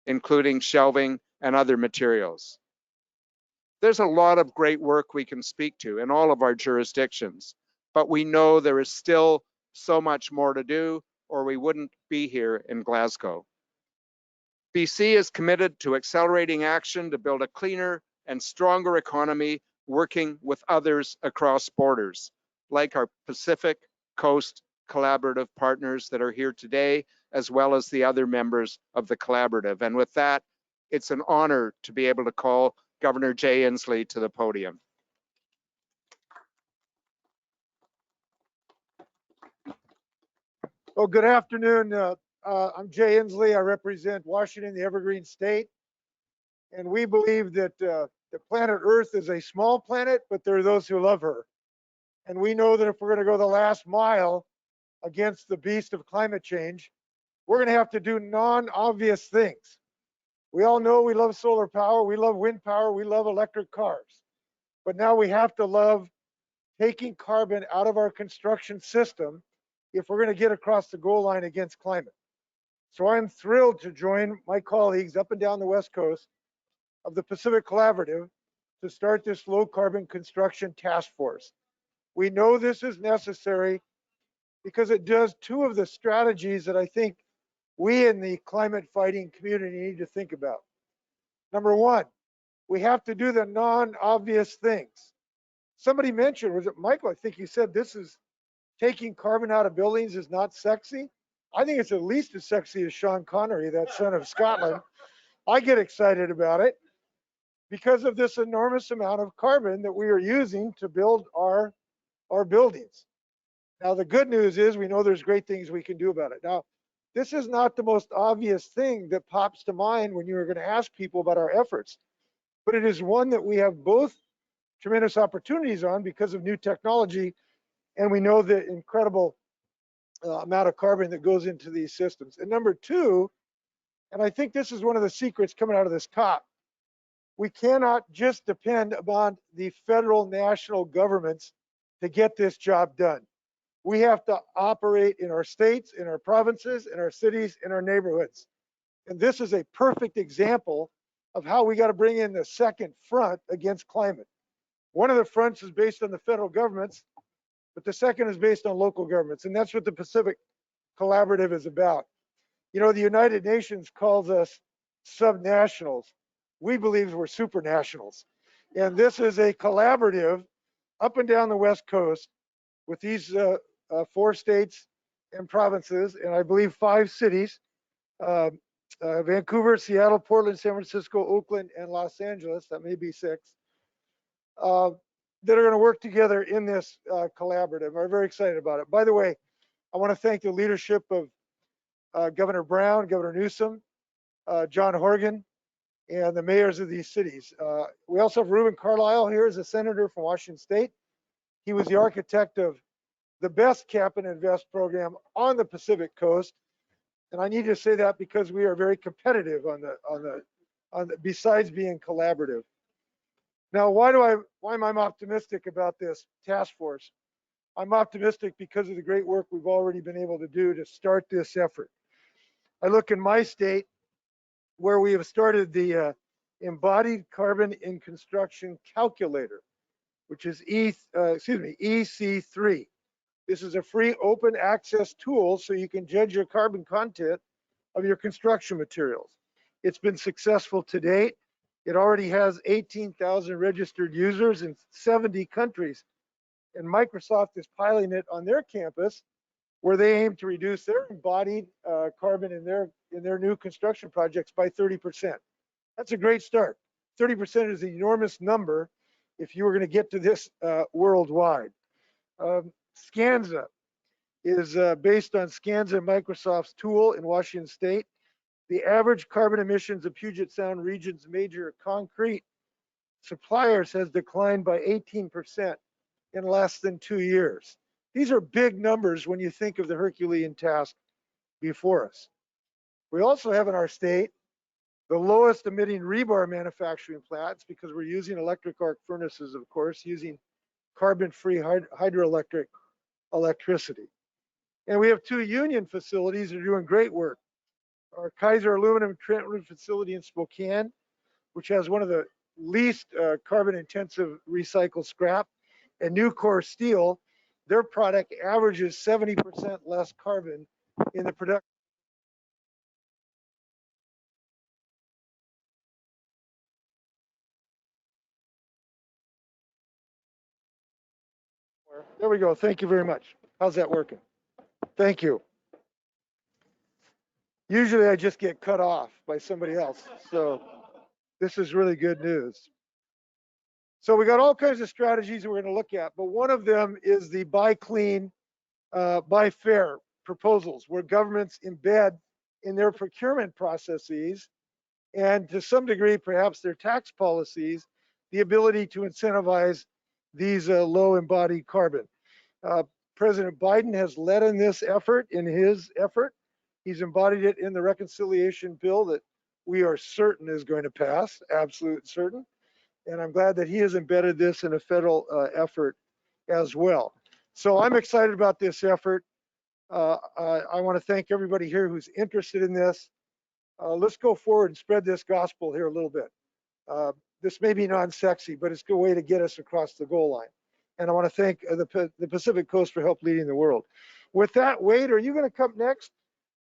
including shelving and other materials. There's a lot of great work we can speak to in all of our jurisdictions, but we know there is still so much more to do, or we wouldn't be here in Glasgow. BC is committed to accelerating action to build a cleaner and stronger economy, working with others across borders, like our Pacific Coast Collaborative partners that are here today, as well as the other members of the collaborative. And with that, it's an honor to be able to call Governor Jay Inslee to the podium. Well, good afternoon. I'm Jay Inslee. I represent Washington, the Evergreen State. And we believe that the planet Earth is a small planet, but there are those who love her. And we know that if we're going to go the last mile against the beast of climate change, we're going to have to do non-obvious things. We all know we love solar power, we love wind power, we love electric cars. But now we have to love taking carbon out of our construction system if we're going to get across the goal line against climate. So I'm thrilled to join my colleagues up and down the West Coast of the Pacific Collaborative to start this low carbon construction task force. We know this is necessary because it does two of the strategies that I think we in the climate fighting community need to think about. Number one, we have to do the non-obvious things. Somebody mentioned, was it Michael? I think you said this is taking carbon out of buildings is not sexy. I think it's at least as sexy as Sean Connery, that son of Scotland. I get excited about it because of this enormous amount of carbon that we are using to build our buildings. Now, the good news is we know there's great things we can do about it. Now, this is not the most obvious thing that pops to mind when you're going to ask people about our efforts, but it is one that we have both tremendous opportunities on because of new technology, and we know the incredible amount of carbon that goes into these systems. And number two, and I think this is one of the secrets coming out of this COP, we cannot just depend upon the federal national governments to get this job done. We have to operate in our states, in our provinces, in our cities, in our neighborhoods. And this is a perfect example of how we got to bring in the second front against climate. One of the fronts is based on the federal governments, but the second is based on local governments. And that's what the Pacific Collaborative is about. You know, the United Nations calls us subnationals. We believe we're supranationals. And this is a collaborative up and down the West Coast with these 4 states and provinces, and I believe 5 cities, Vancouver, Seattle, Portland, San Francisco, Oakland, and Los Angeles, that may be 6, that are going to work together in this collaborative. We're very excited about it. By the way, I want to thank the leadership of Governor Brown, Governor Newsom, John Horgan, and the mayors of these cities. We also have Reuben Carlisle here as a senator from Washington State. He was the architect of the best Cap and Invest program on the Pacific Coast, and I need to say that because we are very competitive on the besides being collaborative. Now, why am I optimistic about this task force? I'm optimistic because of the great work we've already been able to do to start this effort. I look in my state where we have started the embodied carbon in construction calculator, which is EC3. This is a free open access tool so you can judge your carbon content of your construction materials. It's been successful to date. It already has 18,000 registered users in 70 countries. And Microsoft is piloting it on their campus where they aim to reduce their embodied carbon in their new construction projects by 30%. That's a great start. 30% is an enormous number if you were going to get to this worldwide. Scanza is based on Scanza Microsoft's tool in Washington State. The average carbon emissions of Puget Sound region's major concrete suppliers has declined by 18% in less than 2 years. These are big numbers when you think of the Herculean task before us. We also have in our state the lowest emitting rebar manufacturing plants because we're using electric arc furnaces, of course, using carbon-free hydroelectric electricity. And we have 2 union facilities that are doing great work. our Kaiser aluminum treatment facility in Spokane, which has one of the least carbon intensive recycled scrap, and Nucor Steel, their product averages 70% less carbon in the production. There we go. Thank you very much. How's that working? Thank you. Usually I just get cut off by somebody else. So this is really good news. So we got all kinds of strategies we're going to look at, but one of them is the buy clean, buy fair proposals, where governments embed in their procurement processes and to some degree, perhaps their tax policies, the ability to incentivize these low embodied carbon. President Biden has led in this effort, He's embodied it in the reconciliation bill that we are certain is going to pass, absolute certain. And I'm glad that he has embedded this in a federal effort as well. So I'm excited about this effort. I want to thank everybody here who's interested in this. Let's go forward and spread this gospel here a little bit. This may be non-sexy, but it's a good way to get us across the goal line. And I want to thank the Pacific Coast for help leading the world. With that, Wade, are you going to come next?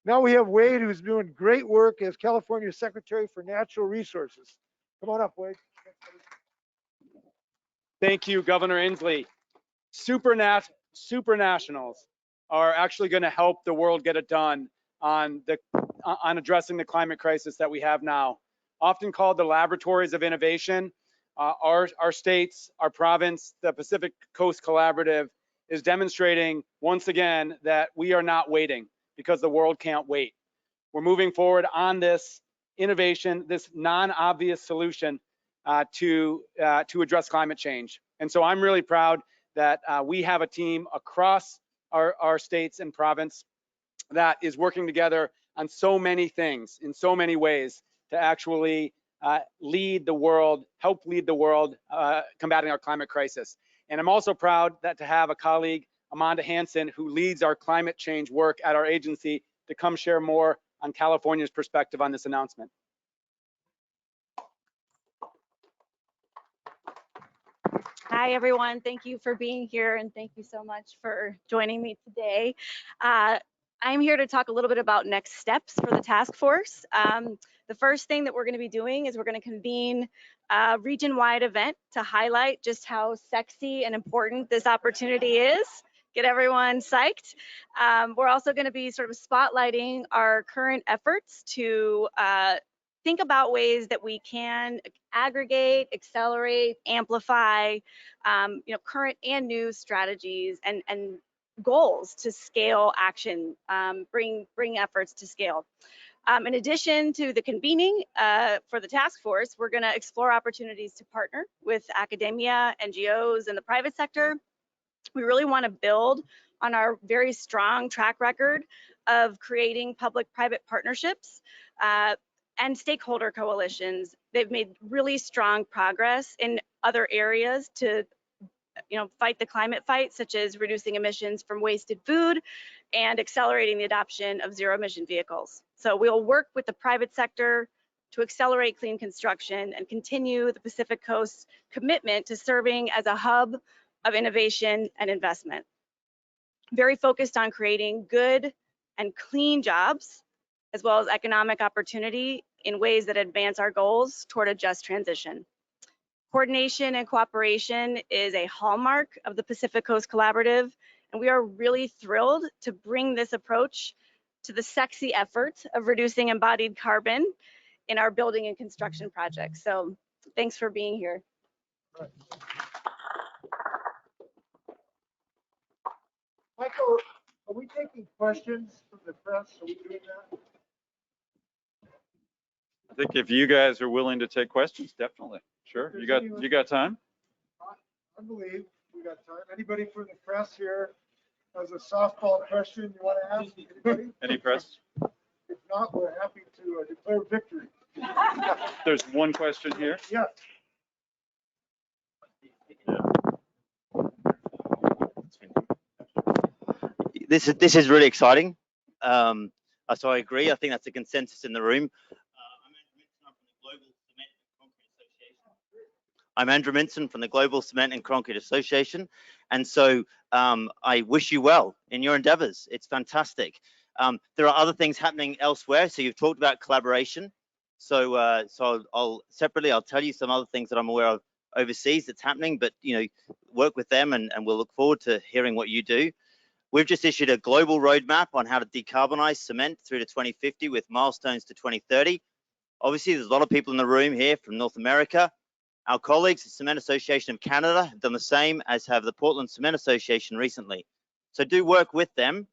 Now we have Wade, who's doing great work as California Secretary for Natural Resources. Come on up, Wade. Thank you, Governor Inslee. Supranationals are actually going to help the world get it done on addressing the climate crisis that we have now. Often called the laboratories of innovation, our states, our province, the Pacific Coast Collaborative is demonstrating once again that we are not waiting because the world can't wait. We're moving forward on this innovation, this non-obvious solution to address climate change. And so I'm really proud that we have a team across our states and province that is working together on so many things in so many ways to actually lead the world, help lead the world combating our climate crisis. And I'm also proud that to have a colleague, Amanda Hansen, who leads our climate change work at our agency, to come share more on California's perspective on this announcement. Hi, everyone. Thank you for being here, and thank you so much for joining me today. I'm here to talk a little bit about next steps for the task force. The first thing that we're going to be doing is we're going to convene a region-wide event to highlight just how sexy and important this opportunity is. Get everyone psyched. We're also going to be sort of spotlighting our current efforts to think about ways that we can aggregate, accelerate, amplify, current and new strategies and goals to scale action, bring efforts to scale. In addition to the convening for the task force, we're going to explore opportunities to partner with academia, NGOs, and the private sector. We really want to build on our very strong track record of creating public-private partnerships and stakeholder coalitions. They've made really strong progress in other areas to fight the climate fight, such as reducing emissions from wasted food and accelerating the adoption of zero-emission vehicles. So we'll work with the private sector to accelerate clean construction and continue the Pacific Coast's commitment to serving as a hub of innovation and investment. Very focused on creating good and clean jobs, as well as economic opportunity in ways that advance our goals toward a just transition. Coordination and cooperation is a hallmark of the Pacific Coast Collaborative, and we are really thrilled to bring this approach to the sexy effort of reducing embodied carbon in our building and construction projects. So thanks for being here. Right. Michael, are we taking questions from the press? Are we doing that? I think if you guys are willing to take questions, definitely. Sure. You got time? I believe we got time. Anybody from the press here has a softball question you want to ask? Anybody? Any press? If not, we're happy to declare victory. There's one question here. Yeah. This is really exciting. So I agree. I think that's a consensus in the room. I'm Andrew Minson from the Global Cement and Concrete Association. And so I wish you well in your endeavors. It's fantastic. There are other things happening elsewhere. So you've talked about collaboration. So I'll separately, I'll tell you some other things that I'm aware of overseas that's happening, but work with them and we'll look forward to hearing what you do. We've just issued a global roadmap on how to decarbonize cement through to 2050 with milestones to 2030. Obviously, there's a lot of people in the room here from North America. Our colleagues, the Cement Association of Canada, have done the same, as have the Portland Cement Association recently. So do work with them.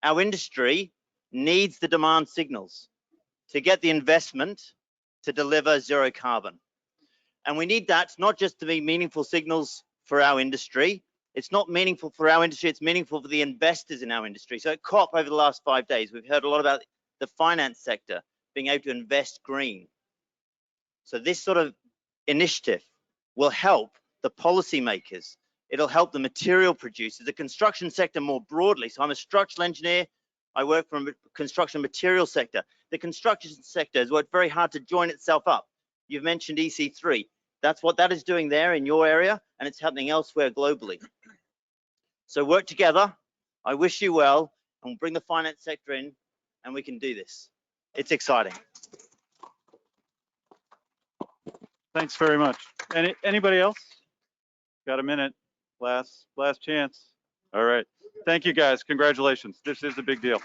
Our industry needs the demand signals to get the investment to deliver zero carbon. And we need that not just to be meaningful signals for our industry. It's not meaningful for our industry, it's meaningful for the investors in our industry. So at COP over the last 5 days, we've heard a lot about the finance sector being able to invest green. So this sort of initiative will help the policymakers. It'll help the material producers, the construction sector more broadly. So I'm a structural engineer. I work from the construction material sector. The construction sector has worked very hard to join itself up. You've mentioned EC3. That's what that is doing there in your area, and it's happening elsewhere globally. So work together. I wish you well, and we'll bring the finance sector in, and we can do this. It's exciting. Thanks very much. Anybody else? Got a minute. Last chance. All right. Thank you guys. Congratulations. This is a big deal.